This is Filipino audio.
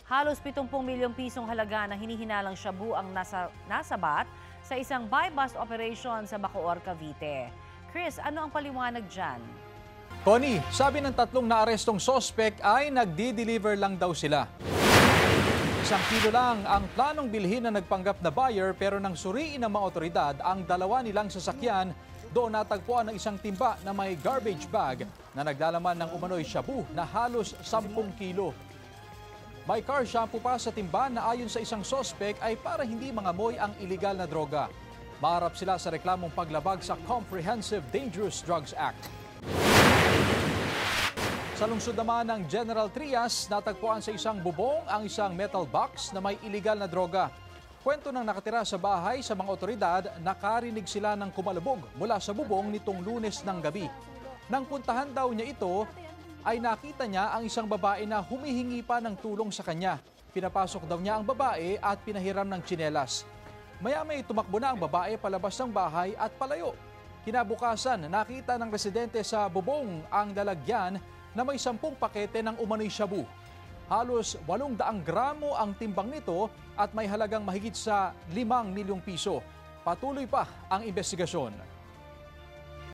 Halos 70 milyong pisong halaga ng hinihinalang shabu ang nasabat sa isang buy-bust operation sa Bacoor, Cavite. Chris, ano ang paliwanag dyan? Connie, sabi ng tatlong naarestong sospek ay nagdi-deliver lang daw sila. 1 kilo lang ang planong bilhin na nagpanggap na buyer pero nang suriin ng mga otoridad ang dalawa nilang sasakyan, doon natagpuan ng isang timba na may garbage bag na naglalaman ng umano'y shabu na halos 10 kilo. May car shampoo pa sa timba na ayon sa isang sospek ay para hindi mangamoy ang iligal na droga. Maharap sila sa reklamong paglabag sa Comprehensive Dangerous Drugs Act. Sa lungsod naman ng General Trias, natagpuan sa isang bubong ang isang metal box na may iligal na droga. Kwento ng nakatira sa bahay sa mga otoridad, nakarinig sila ng kumalubog mula sa bubong nitong Lunes ng gabi. Nang puntahan daw niya ito, ay nakita niya ang isang babae na humihingi pa ng tulong sa kanya. Pinapasok daw niya ang babae at pinahiram ng tsinelas. Maya-may tumakbo na ang babae palabas ng bahay at palayo. Kinabukasan, nakita ng residente sa bubong ang lalagyan na may 10 pakete ng umano'y shabu. Halos 800 gramo ang timbang nito at may halagang mahigit sa 5 milyong piso. Patuloy pa ang investigasyon.